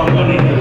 Pangkoni.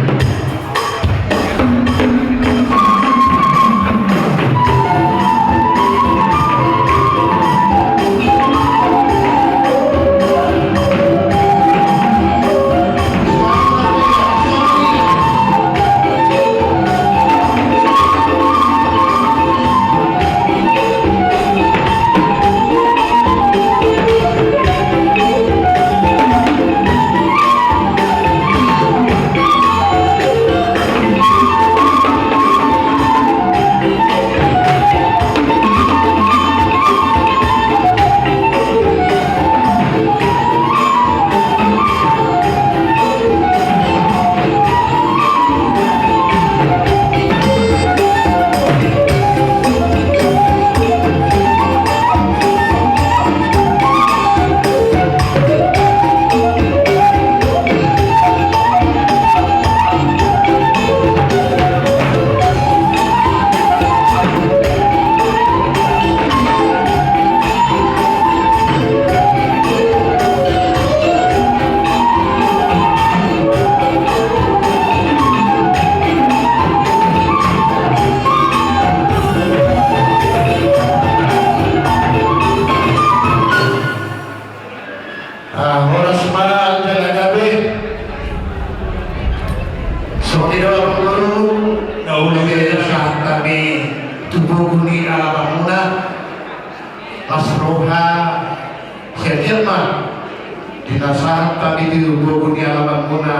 Dinasar tadi di Bogor di alamat muna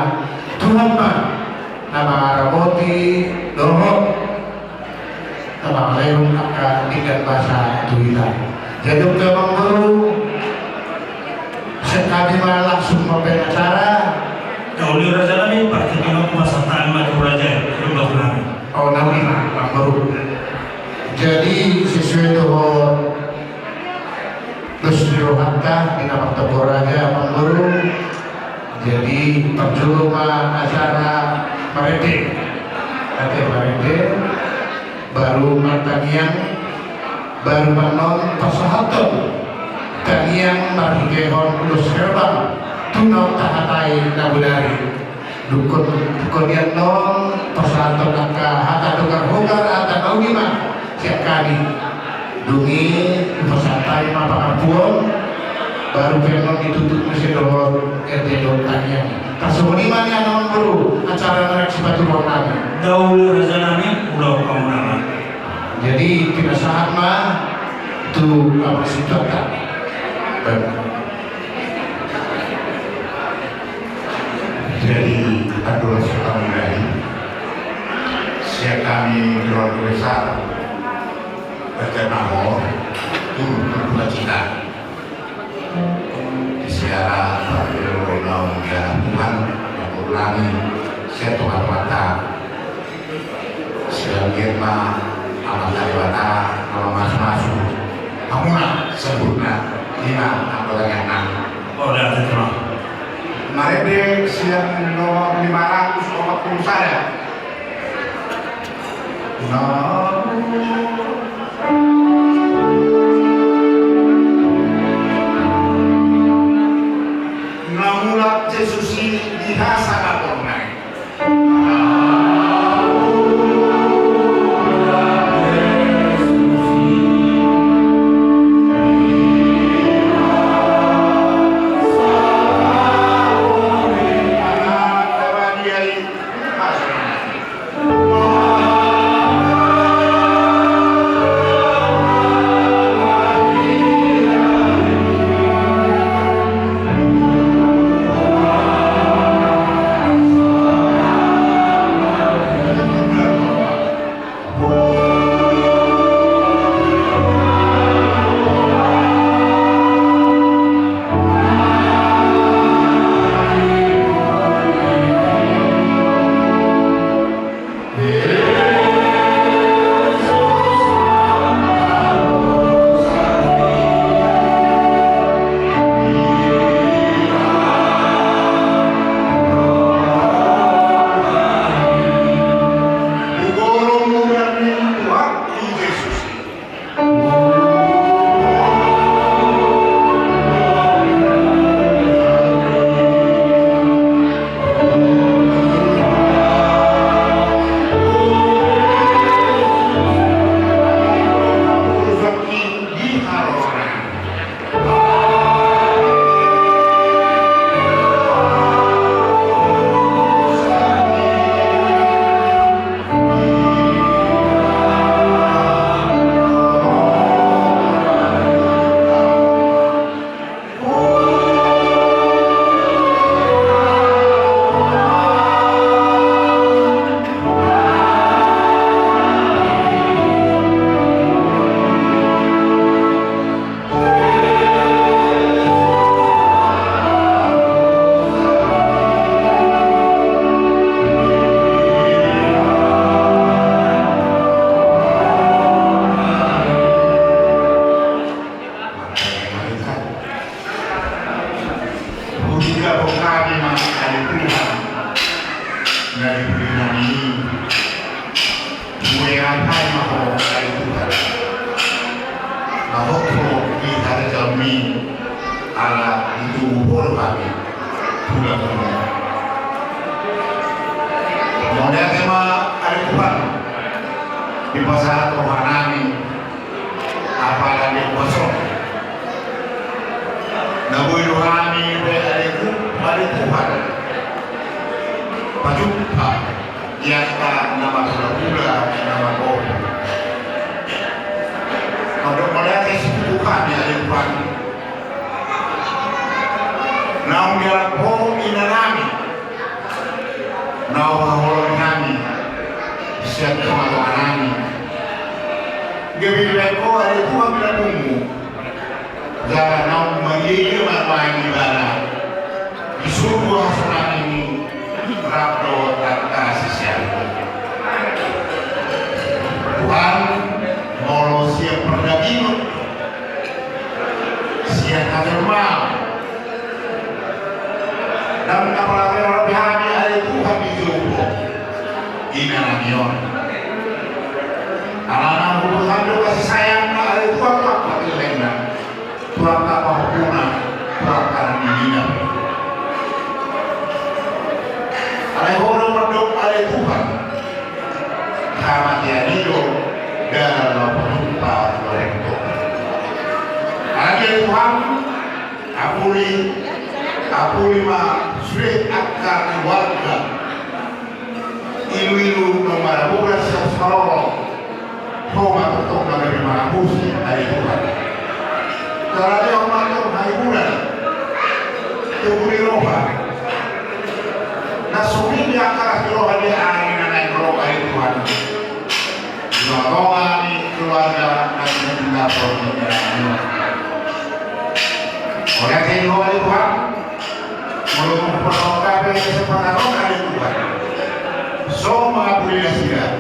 Tuhan mah nama Aramoti Dohok nama Leung akan tinggal bahasa Tuhan jadi memang baru sekali malah langsung mempunyai acara Kauli Raja Nami Parti Tino Kumasataan Maju Raja Rumah Nami oh nami lah baru jadi sesuai dengan terus dirohakah di nama Tokoraja Panguru jadi perjulungan acara Marede baru Martaniang baru Manon Pasahaton Taniang Marhikehon Ulus Herbang Tunau Tahatai Nabudari Dukun yang non Pasahaton Naka Hata Tukar Hogar Hata Naunima siap kali dungi pesantai mapakar puong baru penon ditutup mesin dohor RT Tanya kasumuniman yang non baru acara merek sepatu kami Kauli Raja Nami Pulau Kamunama jadi tidak saat mah itu apa sih jadi Abdul Sultan siap kami keluarga besar berkenal berdua cita disiara berdoa ya Tuhan yang ulangi saya Tuhan mata siang girma amat dariwata nama mas-masu amuna sebutna lima anggota yang enam Oh dah terima Marede siang nomor 540 saya Namulat Jesusi dihasa kaponai dari beriman ini mengapai mahal dari Tuhan bahwa kita ada kami ala itu bol kami Tuhan kemudian tema ada Tuhan di pasal rohanani apalagi kosong nabuy rohani dari Tuhan pajumpa yang nama pula nama kau untuk melihat Tuhan di hadapan naung dia kau inanami naung hawalon kami siap kematuan kami gebirai kau ada Tuhan bila bumbu jangan naung mengiyi marwani ibadah disuruh hasanah ini rapro dan kasih sayang Tuhan mau siap perdagingan siap normal dan apalagi orang hanya ada Tuhan di jumbo ini namion anak-anak Tuhan juga kasih sayang ada Tuhan apa ilena Tuhan apa hubungan Tuhan karena dirinya ada orang berdoa ada Tuhan karena dia hidup dalam berjumpa dengan Tuhan. Ada Tuhan, apuli mah sulit akar keluarga. Ilu-ilu nomor bulan seseorang, koma betul dari mana musi ada Tuhan. Kalau dia orang itu hari bulan, tebuli roha. Nah, sumi dia akar roha dia angin naik roha itu Tuhan. Doa keluarga dan juga pemikiran. Oleh karena itu Tuhan, melukung perlombaan kesempatan roh dari Tuhan. So mengabuli nasihat.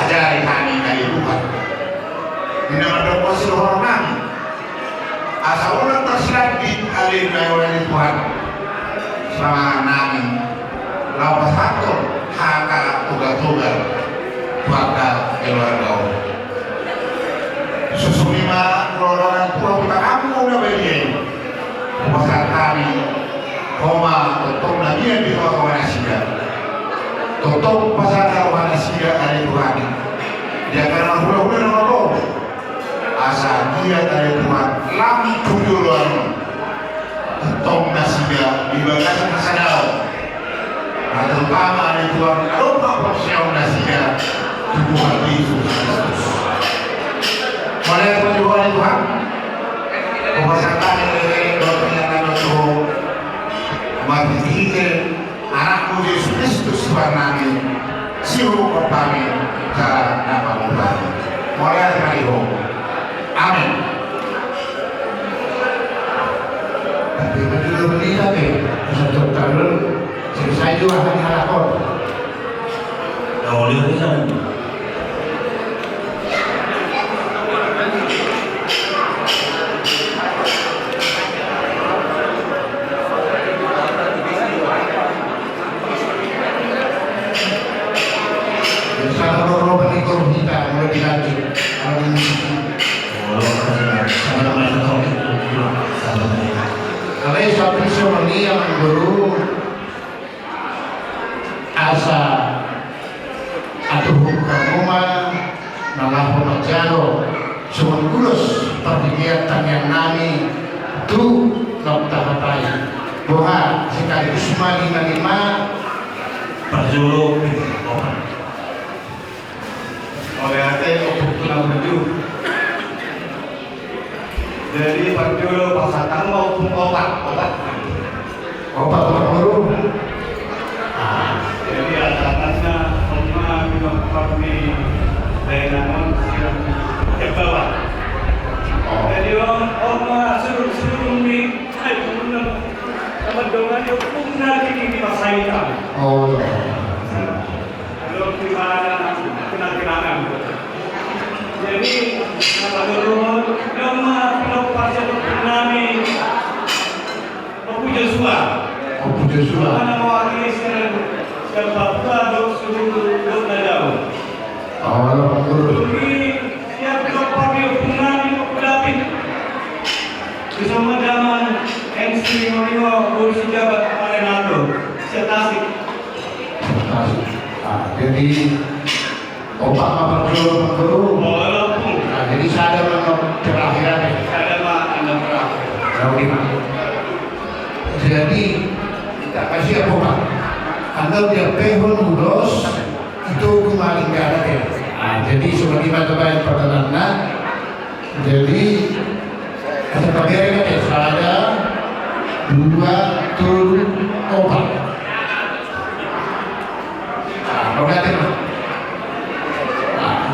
Ajari kami dari Tuhan. Ini mendoa seluruh kami. Asal orang tersirat di alim oleh Tuhan. Selama kami. Lawas satu haka tugas-tugas bakal keluarga susumima lorong tua kita kamu udah begini pasal kami koma tutup nabi yang di bawah wanasida tutup pasal wanasida dari Tuhan dia karena hula-hula nama kau asal dia dari Tuhan lami tujuan tutup nasida di bagasi nasadau terutama ada Tuhan lupa persiapan nasihat Tuhan Yesus Kristus. Oleh perjuangan Tuhan, kebesaran dari dokternya nama Tuhan, mati kita anakmu Yesus Kristus Tuhan kami, siru kami cara nama Tuhan. Mulai dari itu, amin. Tapi betul betul tapi satu tahun. Saya juga akan halakon. Ya oleh itu kan. Salah orang berikut kita lebih lanjut. Kalau sampai seorang yang guru asa atau hukum nalah pemajaro cuma kulus perkegiatan yang nami tu nokta hatai boha sekaligus lima Perjulu oleh hati untuk tunang menuju jadi perjulu pasatan maupun obat baru jadi asalnya semua minum di daerah yang ke bawah jadi orang seluruh ini hai kemudian teman dengan yang pun di pasai kami belum dimana kenal-kenalan jadi kalau dulu nama pasal kami Joshua. Mana mewakili sekian Papua seluruh na daw. Wala pang guru. Kami siap kami hubungan yung kapulapin. Gusto madaman MC Morio Kursi Jabat Marenato sa Tasik. Jadi opak mapagulong ang guru. Wala po. Jadi sadar lang terakhiran. Saya mah anda perang. Jadi kita kasih apa Pak? Anda dia pehon ulos itu kemarin nggak ada ya. Jadi sudah dibaca pada nana. Jadi kita pakai ya ada 2 tur obat. Obatnya.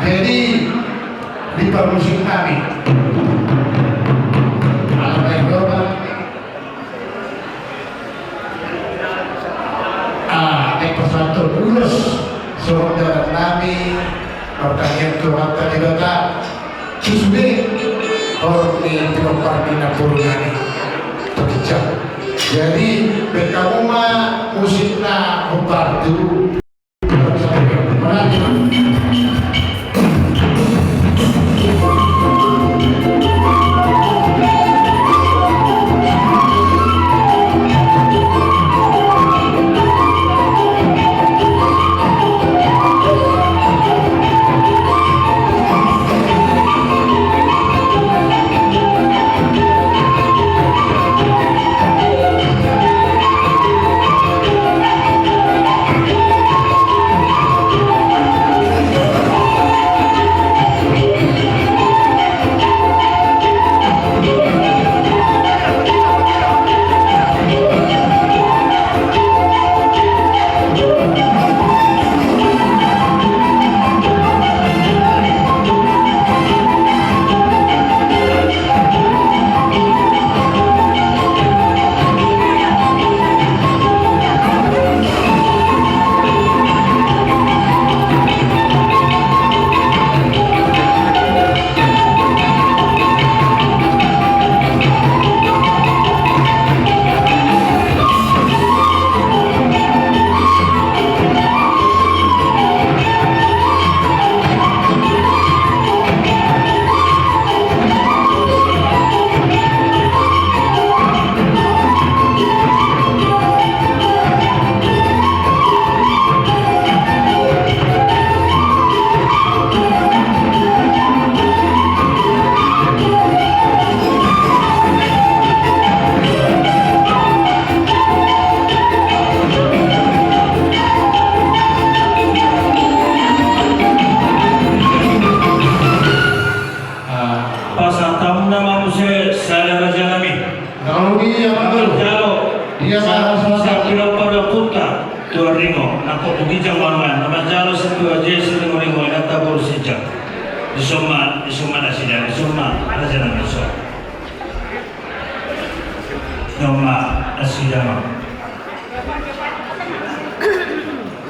Jadi di permusik kami. Persatuan Ulus saudara nami pertanyaan Tuhan tadi kata Tusbe Horni Pinoparmina Purunani terkejap. Jadi bekamuma musikna membantu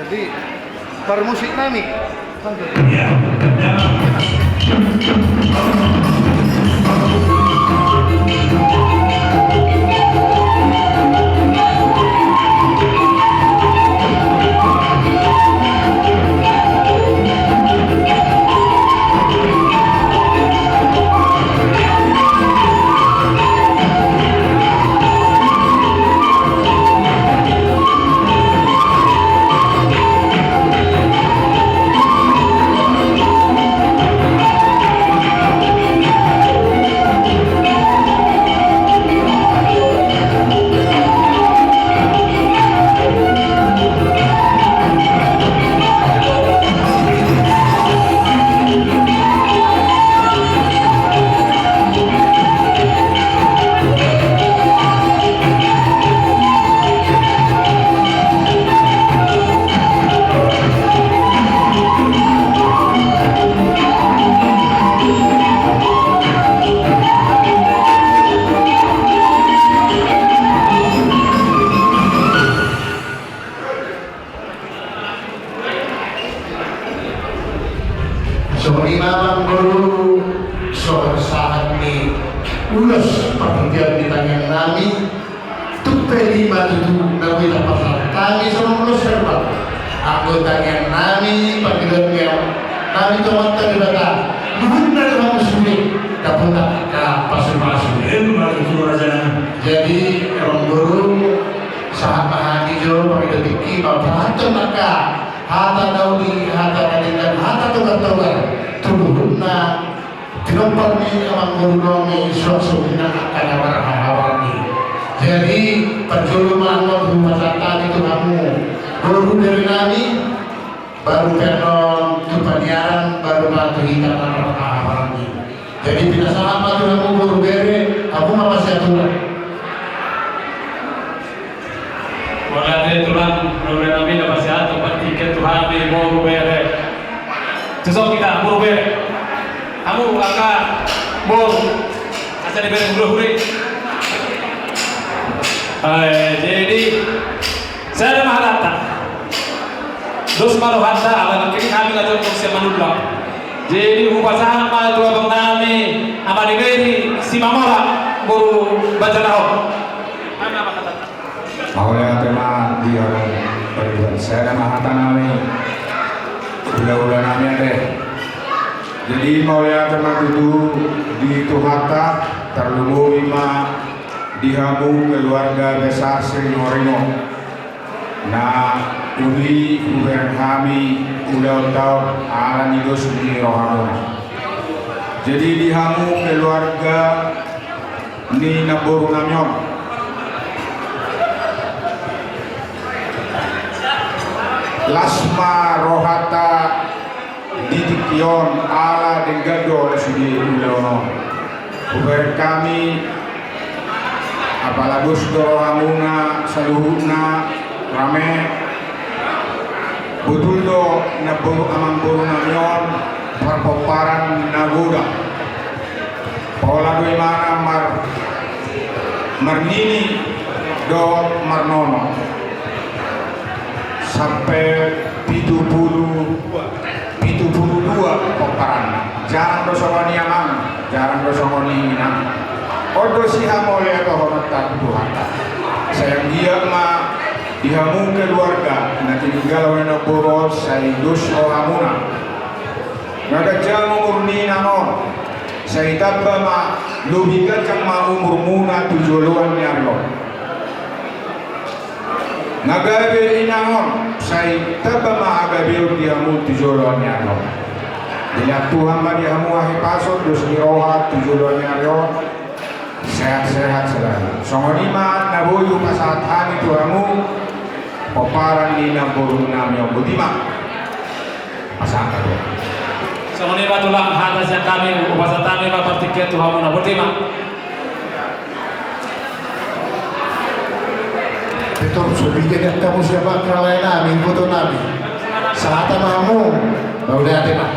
Jadi permusik nami. Ya. kita pasal kami semua serba anggota yang nami panggilan yang nami teman terlibat benar kamu sulit dapat tak pasal-pasal Itu raja. jadi orang guru sahabat hati jo pakai detik bahwa maka hata daudi hata dan hata togar tubuhna tinompat ni orang guru ni suatu akan awal ni jadi perjuluman rumah tata itu kamu guru dari nami baru penon tupaniaran baru batu hitam awal ni jadi bila sama tu kamu guru bere aku masih aturan. Mulai tulang mulai kami dapat sehat tempat tiket Tuhan di mau bere. Tusuk kita mau bere. Kamu akan mau asal di bere huri. Jadi saya mahalata. Dos malu hata alam kini kami nggak tahu siapa manula. Jadi upasaha malu dua bang nami amani beri si mamala baru baca naho. Mana apa kata? Maunya tema dia beribadah. Saya mahata nami ulah nami ada. Jadi maunya tema itu di Tuhata terlalu lima dihamu keluarga besar Sri Norino. Nah uli uber kami ulah tahu alam itu sendiri rohamuna. Jadi dihamu keluarga ni nabur namyon. Lasma rohata didikion ala dengado sudi ulono uber kami apalagus dorohamuna saluhuna rame betul do naburu amang buru namyon perpoparan nagoda pola do imana marnini do marnono sampai 72 poparan jarang dosongoni amang jarang dosongoni inang odo siha molya to honata Tuhan sayang dia ma dihamu keluarga nanti tinggal wena boros say dus o hamuna naga jamu murni nanon say tabba ma lubiga kang ma umur muna tujuluan yarlo nagabe inangon say tabba ma agabe dihamu tujuluan yarlo dia Tuhan ma dihamu ahi pasot dus niroha tujuluan yarlo sehat-sehat selalu songonima nabuyu pasat hani tuhamu peparan di naburun nami yang budimak pasang kado songonima tulang hatas yang kami upasatami bapak tiket tuhamu na budimak Betul, subikin kamu siapa keralain nabi, foto nabi saat mamu udah ada mah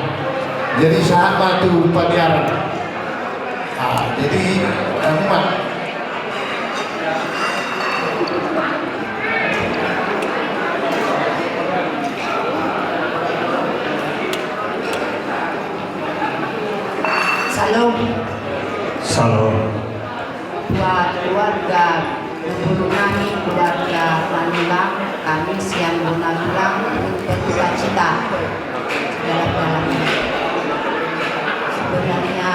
jadi saat batu padiaran jadi umat Salam Salam. buat keluarga guru kami, keluarga Manilang, kami siang Manilang berduka cita dalam-dalamnya. Sebenarnya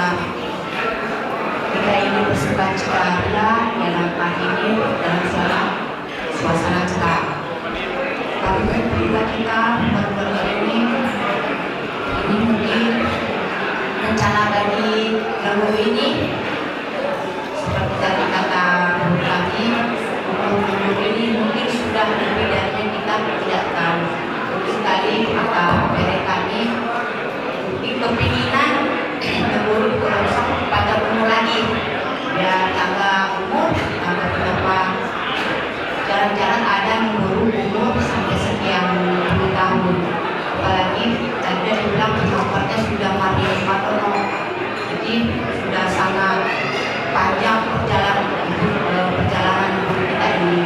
kita ini bersuka cita dalam pagi ini dalam suasana cerah. Kami berduka cita keluarga ini mungkin rencana bagi lalu ini seperti tadi kata kami umur ini mungkin sudah lebih dari yang kita tidak tahu. Mungkin tadi kata mereka ini mungkin kepinginan memburu berusaha pada umur lagi ya tangga umur tangga berapa jarang-jarang ada memburu umur sampai sekian puluh tahun apalagi tadi dibilang nomornya sudah mati Matono jadi sudah sangat panjang perjalanan hidup kita ini.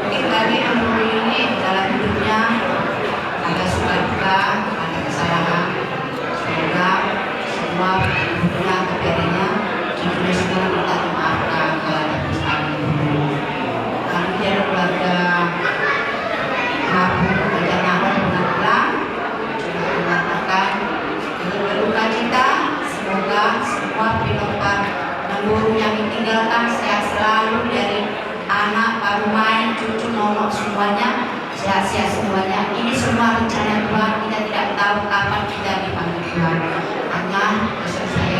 Mungkin kami umur ini dalam hidupnya ada suka duka, ada kesalahan. Semoga semua baru main, cucu nolok semuanya, sehat-sehat semuanya. Ini semua rencana Tuhan, kita tidak tahu kapan kita dipanggil Tuhan. Hanya pesan saya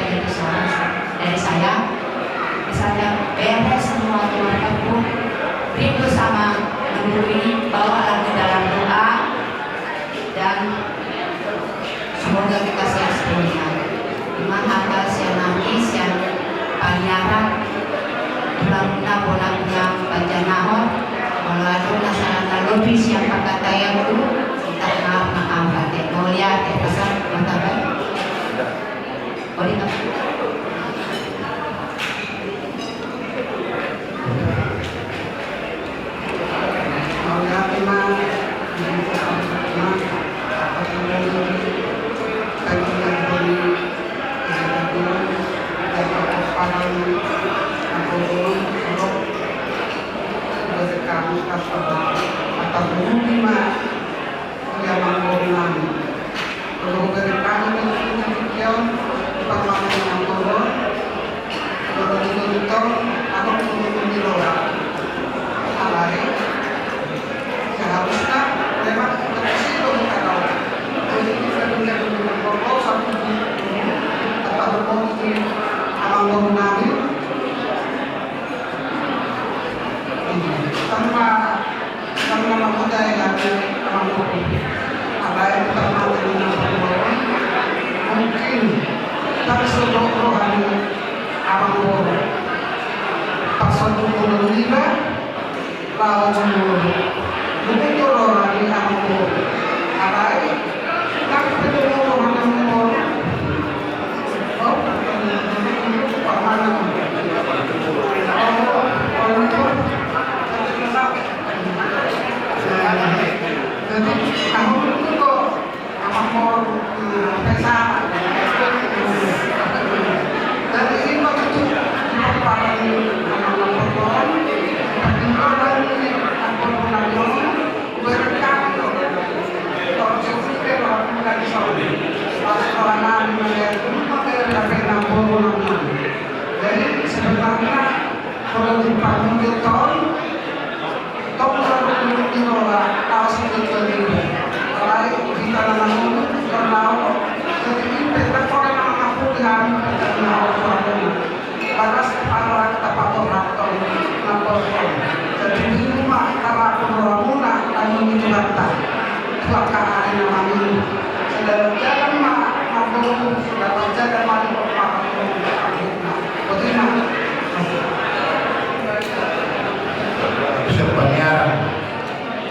dari saya, misalnya beres semua keluarga pun rindu sama guru ini, bawalah ke dalam doa dan semoga kita sehat semuanya. Memang ada yang nangis, yang panyaran, tulang-tulang bolaknya panjanahon, kalau ada nasarana lobis yang berkata yang itu, kita maaf hati. Mau lihat pesan mata baik. Boleh tak?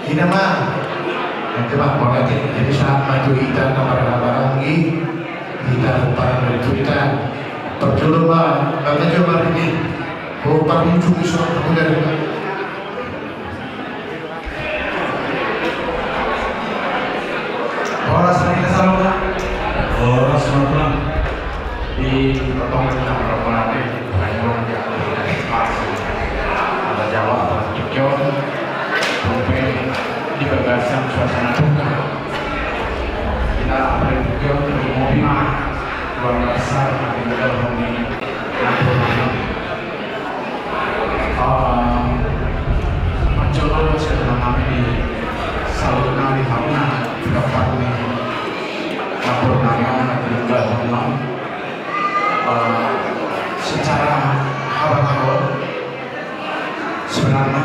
Ini mah nanti mah mau nanti jadi saat maju kita nomor barangi kita lupa kita perjulu mah kata coba ini lupa muncul di sana kemudian orang sering kesal Orang semua di potongan nomor berapa orang yang ada Jawa Jogja sampai di bagasan suasana duka kita apalagi juga mobil keluarga besar di dalam ini mencoba setelah kami salurkan di Haruna dapat lapor nanya di dalam secara awal sebenarnya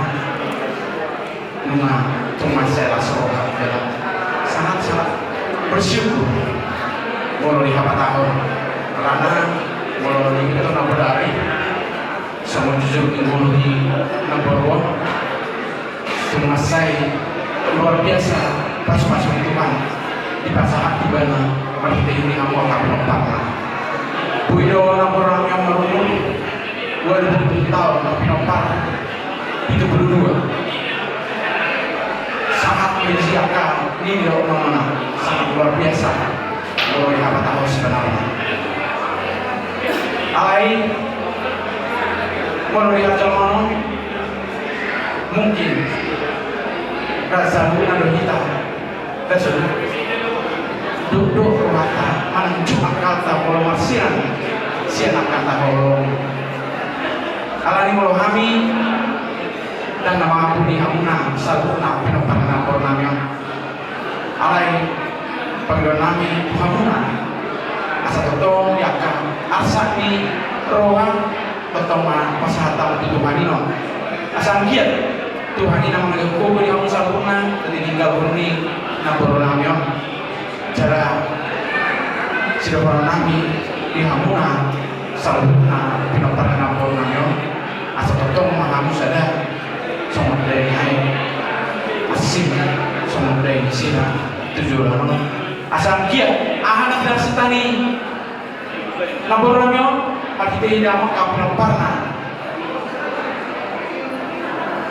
cuma saya langsung sangat bersyukur melalui tahun karena melalui itu nomor dari sama jujur melalui nomor cuma saya luar biasa pas Tuhan di pasar di mana seperti ini kamu akan melompat Buido nomor yang merumur 2007 tahun tapi nomor itu berdua sangat menyiapkan ini mana sangat luar biasa mulai apa tahu sebenarnya alai mulai zaman mungkin rasa ada kita rasa duduk mata cuma kata kalau marsian siapa kata kalau alani kalau kami dan nama di hamuna saluna pinapana pornamyo alay pagdon nami hamuna asa totong yaka asa ni roha betoma pasahata Tuhan ino asa giat Tuhan ina mga kubo di hamuna saluna tininggal huni na pornamyo cara sila pornami di hamuna saluna pinapana pornamyo asa totong mahamu sada somong dari hai asin somong dari sina tujuh orang asal kia ahanak dan setani laborannya arti tidak makam parna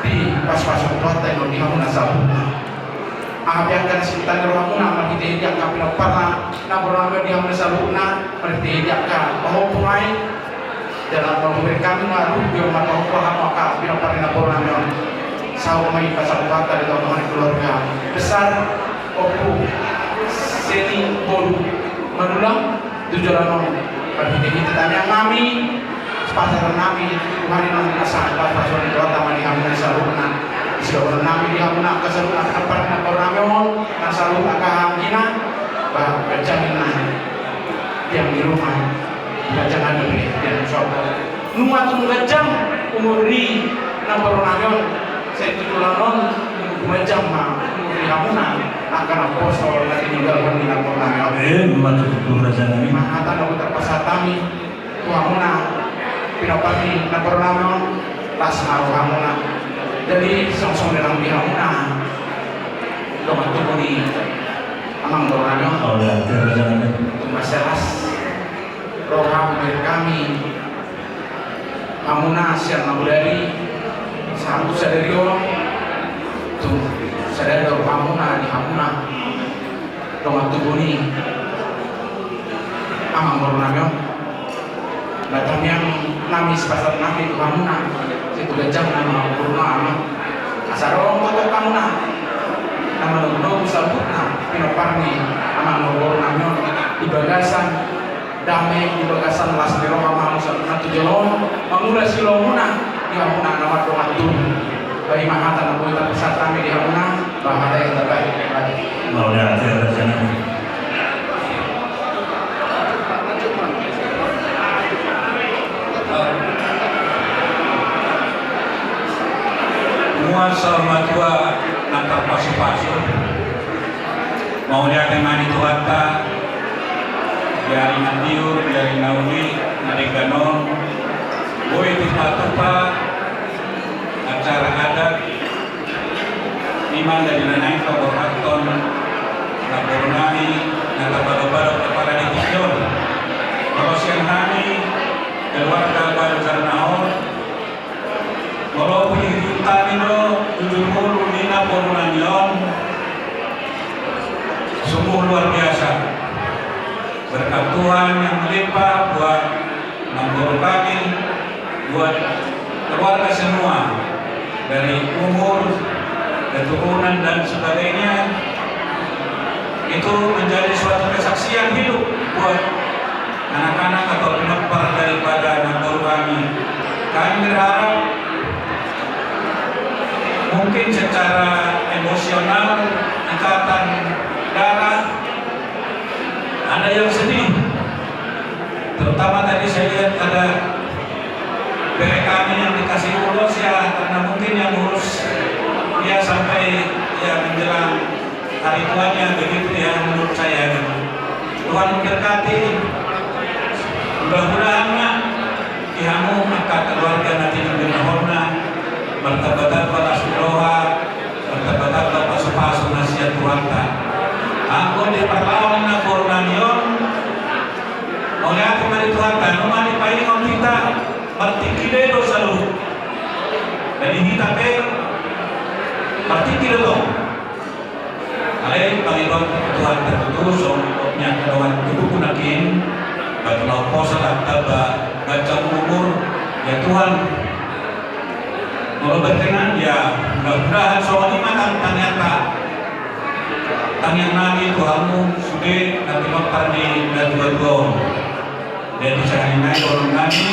di pas-pasan kota yang di hamuna sabuna ahab yang kan setani rohamuna arti tidak makam parna laborannya di hamuna sabuna arti tidak ka bahwa pemain dalam pemberi kami lalu dia matau paham maka bila parna laborannya sawo may pasapata di tahun keluarga besar opo seni bolu manulang tujuan pada kita tanya kami pasar kami hari nanti asal pasar di kota mani kami saluna siapa kami di hamuna kesaluna apa orang memang selalu agak kina bah berjaminan yang di rumah jangan dulu yang sobat nuat gajang umur di nomor orang saya tutulanon macam di hamuna akan apostol nanti tinggal di hamuna Matu raja nami. mahatan aku terpaksa kami hamuna pinapani napornanon pas naruh hamuna jadi song-song dalam di hamuna doa tuh di amang dorano Oh ya, raja nami. masalas roham dari kami hamuna siang nabudari satu sadari orang tuh sadari orang hamuna di hamuna dong tubuh ni amang bornamyo datang yang nami sepasar nami di hamuna situ gajang nama bornamyo asarong kota hamuna nama nunggu sabutna pinoparni amang bornamyo di bagasan damai di bagasan las di roh amang sabutna tujuan mangula silomuna di hamuna nama doa tuh bagi mahatan aku kita pusat kami di hamuna bahasa yang terbaik Oh ya, raja nami. Muasa matua nantar pasu-pasu mau lihat mani tuata dari nandiur dari nauli dari ganon boy tupa acara adat iman dari nanai kabupaten Labornani nagabalo-balo kepala di Kijon kalau siang hari keluarga baru Karnaon walaupun tadi lo 70 nina Bornanion sungguh luar biasa berkat Tuhan yang melimpah buat mengguru kami buat keluarga semua dari umur keturunan dan sebagainya itu menjadi suatu kesaksian hidup buat anak-anak atau penebar daripada mengguru kami. Kami berharap mungkin secara emosional ikatan darah ada yang sedih, terutama tadi saya lihat ada dari kami yang dikasih urus ya karena mungkin yang urus dia sampai ya menjelang hari tuanya begitu ya menurut saya. Tuhan memberkati mudah-mudahan dihamu maka keluarga nanti mendengarna bertabatan pada suroha bertabatan pada sepasu nasihat Tuhan tak aku di perlawanan na Bornanion oleh aku mari Tuhan tak nomor di paling kita bertikile dosa lu dari kita pe bertikile dong alay Panginoon Tuhan tertutus nya kawan ibu kunakin bagi laupo sa taba gacang umur ya Tuhan kalau berkenan ya mudah-mudahan soalnya makan ternyata tanyang namin Tuhanmu sudah nanti maparni dan dua-dua jadi saya ingat orang kami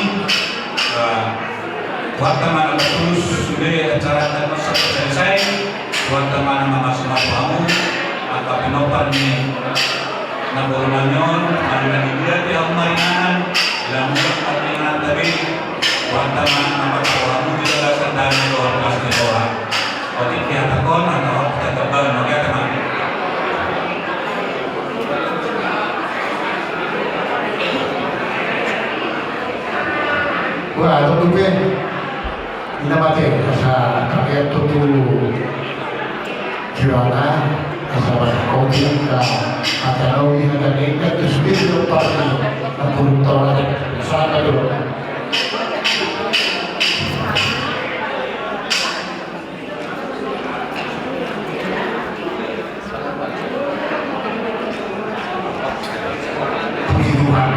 Buat teman terus sudah acara dan selesai. Buat teman mama semua kamu atau pinopan ni naburanyon, mana dia dia mainan, dalam permainan tadi. Buat teman mama kamu juga sedang luar biasa doa. Oke, kita takon atau kita terbang, oke teman. Wah, itu tuh ina mate asa kakek tutu juara asa kopi ka atau ina tadi kan terus video party aku tahu sana dulu. Puji Tuhan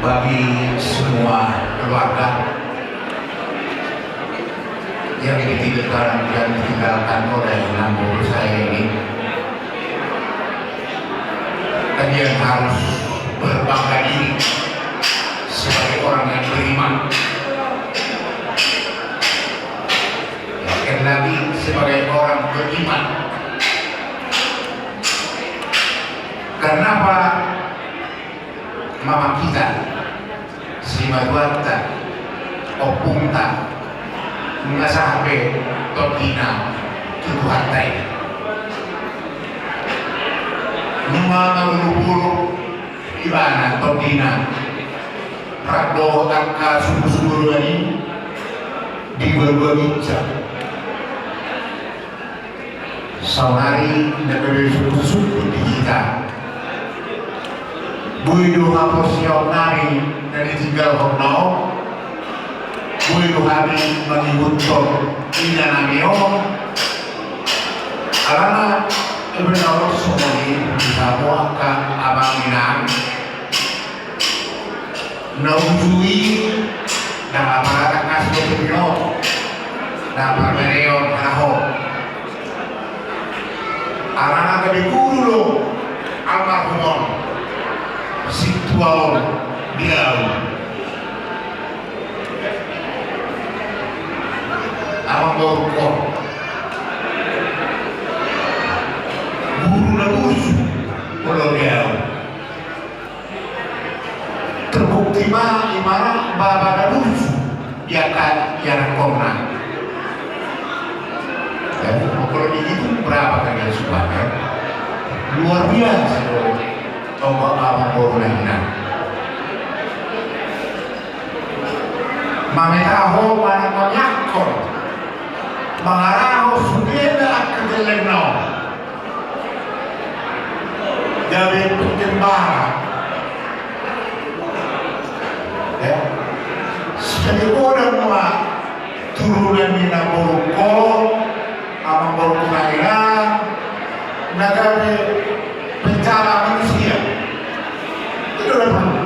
bagi semua keluarga yang ditinggalkan dan ditinggalkan oleh nambur saya ini. Kalian harus berbangga diri sebagai orang yang beriman. Sekali lagi sebagai orang beriman. Kenapa mama kita si Maduata Opunta ngasahabe Todina tutuhatay mga naluluburo iba na Todina Rado ang kasubusuburo ni di berbagitsa sawari nagabisususuburo di kita Buido hapos siya nari na ditinggal hono Buido hari mangibunto ina namiyo Alana ibenawar sumuli Isamo ka abanginan Naujui na aparat kaslo pinyo na parmereon haho Alana kabigulo almarhumon situal diau awang dorko guru labus kalau diau terbukti mah imarah baba labus dia kan yang kona kalau begitu berapa kalian sudah luar biasa Tunggu awang borulina Mametaho para manyakon Mangaraho sugeda at kagaleno Gabi pagkimbara Sa likodan mga turunan ni na boruko Amang boruko na ilan Nagabi pencara manusia itu udah perlu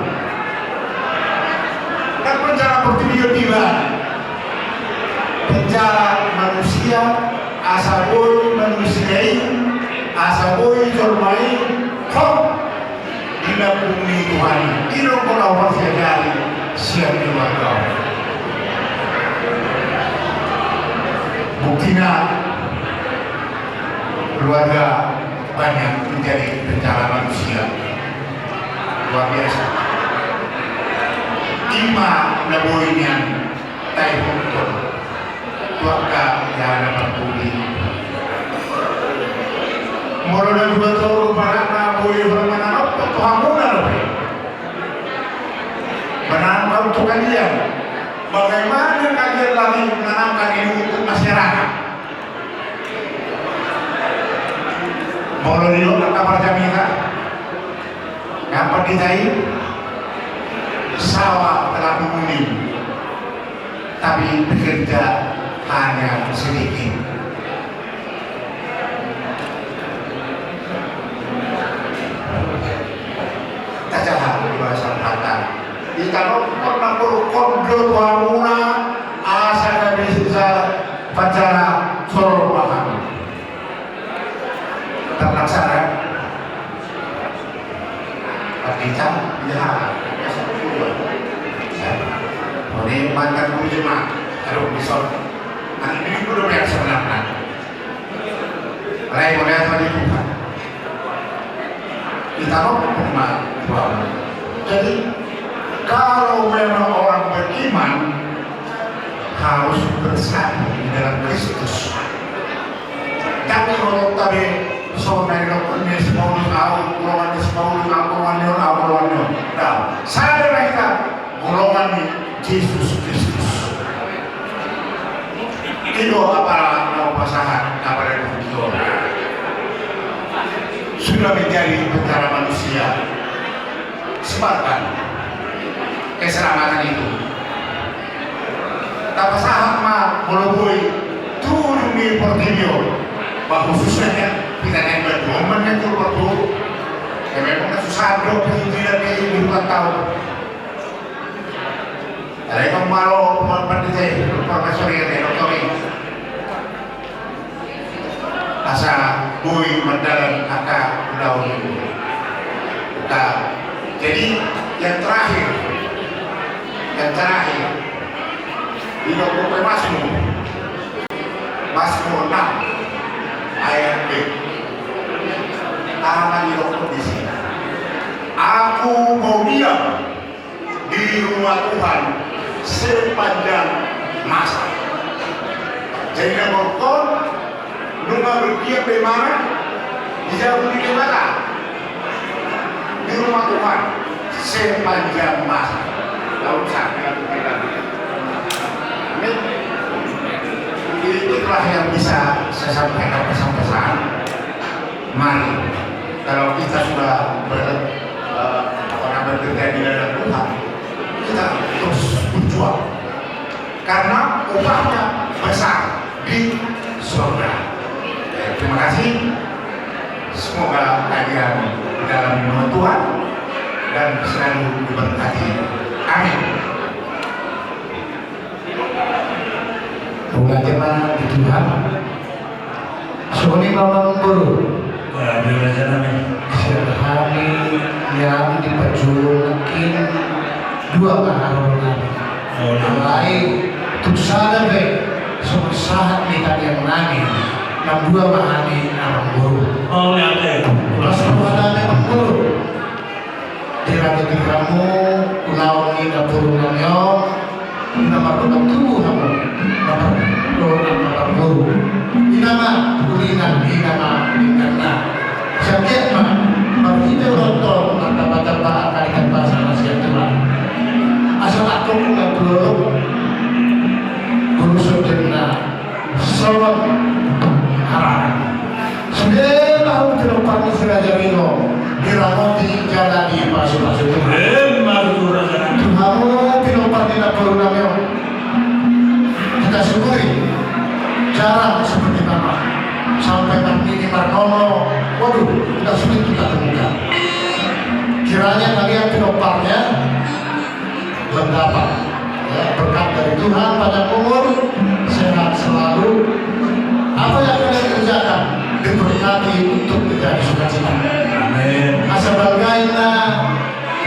kan pencara tiba-tiba pencara manusia asaboi manusiai asaboi jormai kok tidak bumi Tuhan ini kalau masih dari siap keluarga buktinya keluarga banyak menjadi bencana manusia luar biasa. Ima nabuhinya tayo punto tuaka jana pagpuli moro na juga toro para nabuhi bermananap tuhamuna lebih menanam untuk kalian bagaimana kalian lagi menanamkan ini untuk masyarakat Molo dilo kabar jamina Ngapain ditai sawah telah menguning tapi bekerja hanya sedikit kacahan di bahasa kata kalau pernah berkondro tuamuna asa bisa pacara soror paham terlaksana Pakistan ya guru jemaat ada episode nanti ini udah yang sebenarnya lain oleh tadi Tuhan kita mau jadi kalau memang orang beriman harus bersatu di dalam Kristus. Tapi kalau tadi sebenarnya ini semua golongan saya mereka golongan Yesus Kristus. Itu apa mau pasangan apa itu sudah menjadi perkara manusia. Sebarkan keselamatan itu. Tak pasangan mah boleh turun di Portillo. Khususnya kita yang berdoa itu berdoa. Ya memang susah doa tidak di bukan tahu. Ada yang malu pendidik profesor yang dokter ini. Asa bui mendalam angka pulau itu. Nah, jadi yang terakhir di Bapak Mazmur 6 ayat B. Tangan di kondisi. Aku mau diam di rumah Tuhan sepanjang masa. Jadi nomor rumah berdiam di mana? Dijauh di mana? Di rumah Tuhan sepanjang masa. Lalu saya kita. Amin. Itulah yang bisa saya sampaikan pesan-pesan. Mari kalau kita sudah bekerja di dalam Tuhan, kita terus berjuang karena upahnya besar di surga. Terima kasih. Semoga kalian dalam nama Tuhan dan selalu diberkati. Amin. Bagaimana di Tuhan? Suni memang guru. Sehari yang diperjuangkan dua kaharunan. Mulai tuksana be sesaat kita yang nangis. Yang dua mahani orang guru. Oh ya deh. Pas kepada memang guru. Dirati kamu ulau ni dapur namanya. Nama berbentuk kamu. Nama guru. Inama kulinan, inama inkarna. Siapa mah begitu lontong kata-kata kalikan bahasa nasihat Tuhan. Asal aku nggak perlu guru saudara salam harap. Sudah tahu kedepan sengaja mino diramoti jalan di pasu-pasu Tuhan. Tuhan kedepan tidak perlu namanya. Kita syukuri jarang seperti nama sampai ini Markono, waduh, tidak sulit kita temukan. Kiranya kalian kedepannya mendapat berkat dari Tuhan pada umur sehat selalu. Apa yang kalian kerjakan diberkati untuk menjadi sukacita. Amin. Asabagainya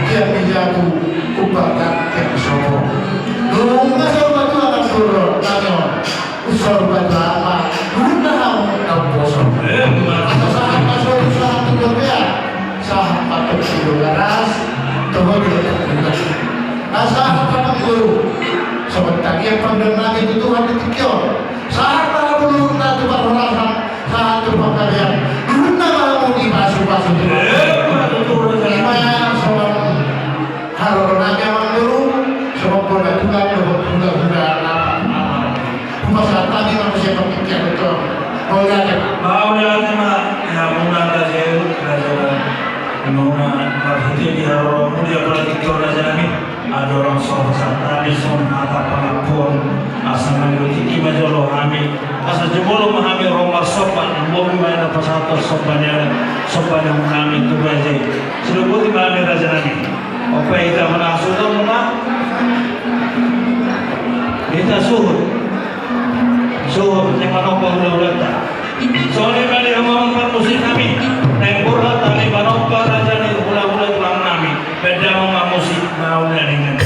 dia menjadi ubagat yang sombong. Nunggu sobat Tuhan turun, nanyo usor berdama, guna dalam bosong. Atau saat masuk usaha tujuannya, saat patut sido garas, tunggu dulu. Saat patut guru, sebentar dia pendengar itu Tuhan ditikio. Saat para belum nanti berolahan, saat itu kalian guna mau dibasuh-basuh dulu. Gimana soal harunanya menurut, soal bola Tuhan bola masalah tadi manusia berpikir betul. Mau lihat Mau lihat mah ya muna kasih raja muna marhiti di haro mulia politik raja kami ada orang sohsan tadi son apa pun asal mengikuti majolo kami asal jebolo kami romar sopan mobil mana pasator sopannya kami tu raja sudah buat kami raja kami apa kita menasuh mana kita suhut yang manopang ulata. Soalnya kali yang musik kami, tempur tali manopang raja ni ulang-ulang tulang kami. Beda musik mau dengan.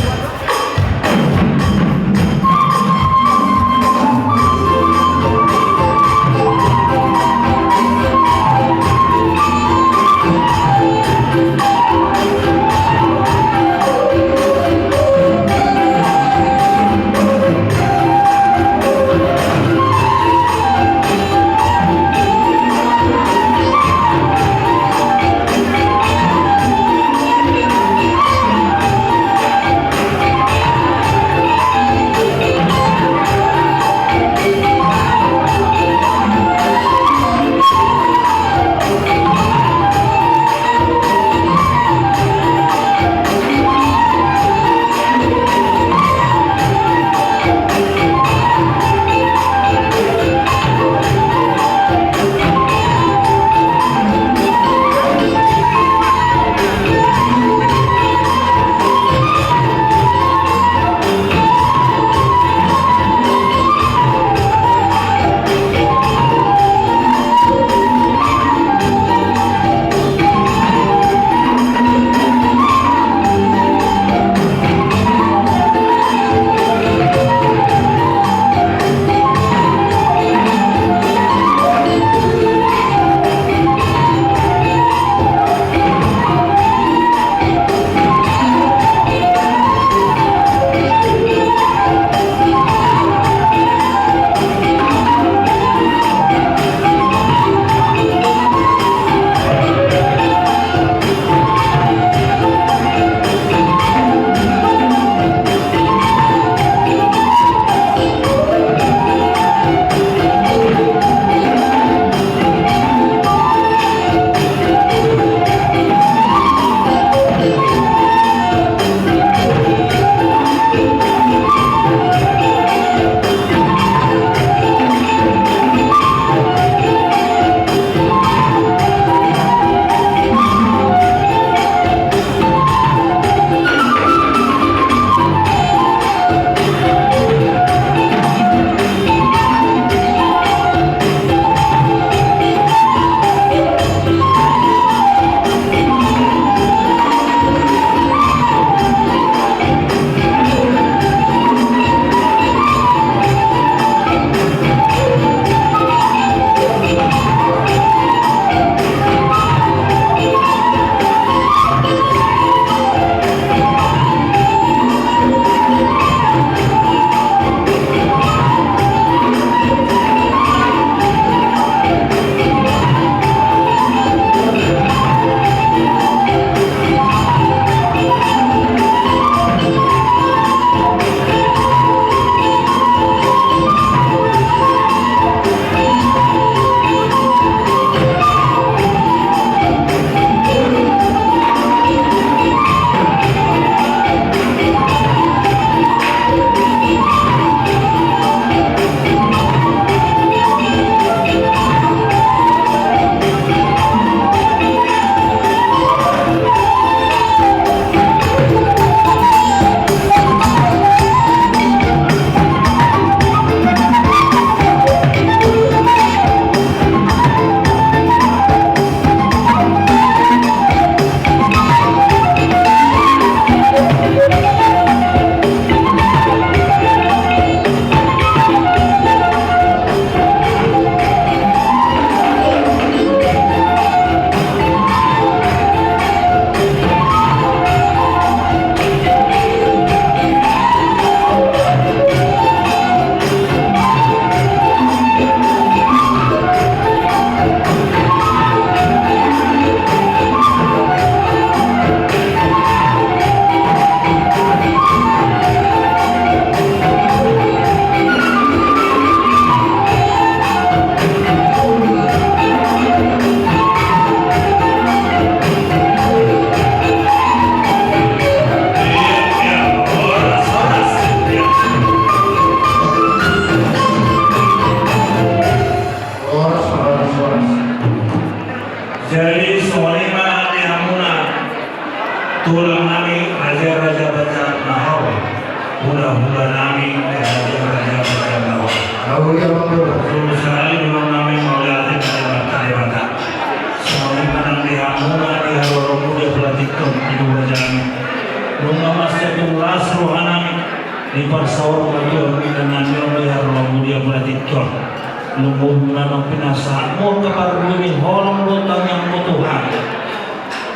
lumuh memang pinasa mo kaparbumin holong lutang yang mutuhan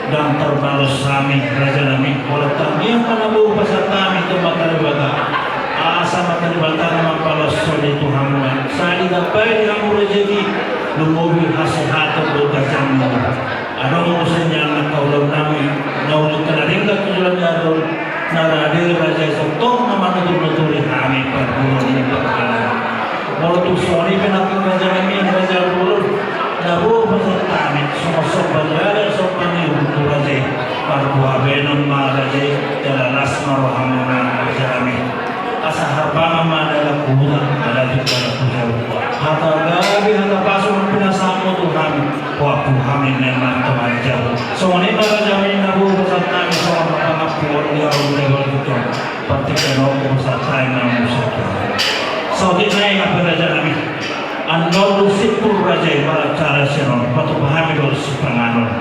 dan terbalas kami raja nami walatang yang panabuh pasal kami itu makaribata asa makaribata naman palas soli Tuhan sa idapay ang rezeki lumubi hasil luka kami ano mo sa niya nagkaulaw namin naulog ka na rin katulang naroon naradir raja isotong na matutulong kami pagbuhan ng pagkalan walau sorry penaking raja kami raja ulur nabuo pasal kami sumasok bandara sa panihuto raja pagbuhabe ng mga raja dalalas marohamunan raja kami asa harbangan madala kuhuna adalito na pusaw hata gabi hata pasok ng pinasamo to kami waktu kami memang teman jauh so ini para kami nabuo pasal kami sa mga pangapuan di araw-araw ito pati kenong sa tayo ng musaka so di na yung raja kami ang nodusip po raja para cara sinon patupahami doon sa panganon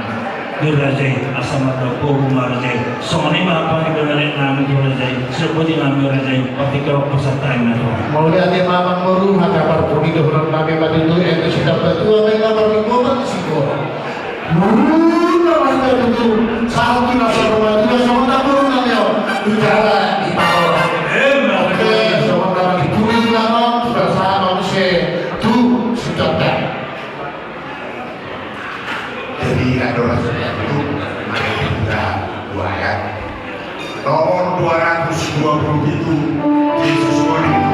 di raja asama daw po raja so ini mga pangibalit namin di raja sebuti namin raja pati kenong sa tayo na to Maulia de mamang moru haka parpuni do ron nabe baditu ento sida patua me na barni mobat siko. Na mata tu satu na sarwa tu sama na moru na yo. Ujara di pao. Oke, sama na di turi na no sudah sama se tu sudah dah. Jadi adorasi itu mari kita dua ayat. Nomor 220 itu Yesus Kristus.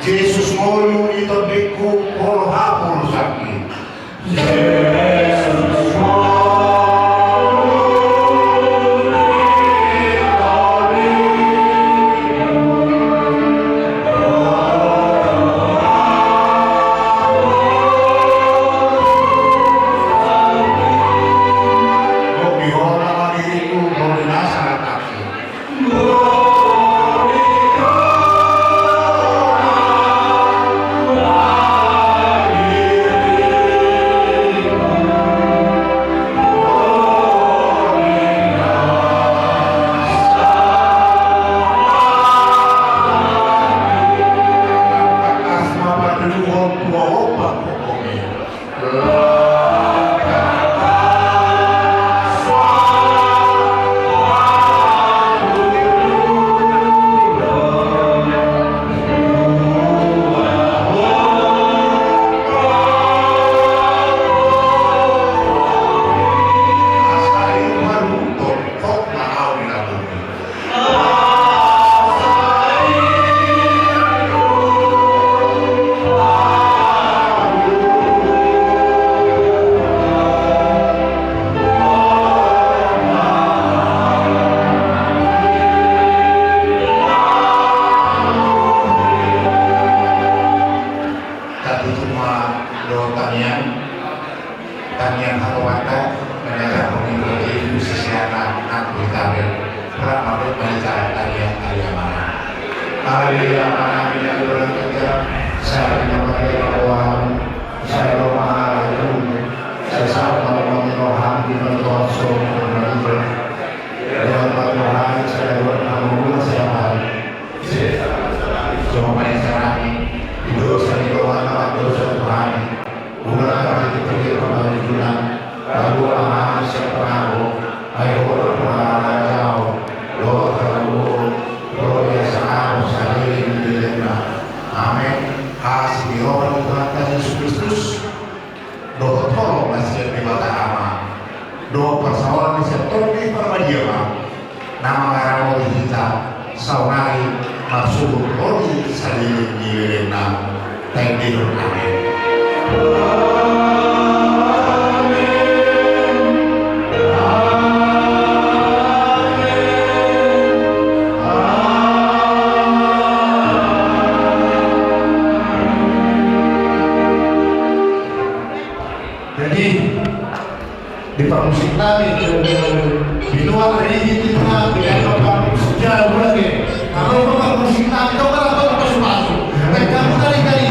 Yesus molu itu beku polo hapul sakit. Yesus tanian halawata menjaga pemimpin itu sisiana nak bertabel perang mabut menjaga tanian aliyamana aliyamana bila berang kerja saya menyebabkan awam saya rohah itu saya sama rohah di bawah semua dengan rohah saya rohah saya hari cuma pada sekarang itu saya rohah dosa Tuhan bukan kami dipikir kembali bulan lalu aman sepengaruh ayo berjauh doa terlalu doa biasa harus saling dilema amin kasih orang Tuhan Yesus Kristus doa tolong masih di mata ama doa persoalan di sektor di permadiama nama karena kita saunari maksud bodi saling dilema tendirun amin. Jadi di musik tadi di luar ini kita dengan sejarah lagi. Kalau musik tadi kau kan apa masuk? Kamu kali-kali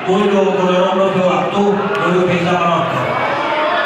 오히려 그런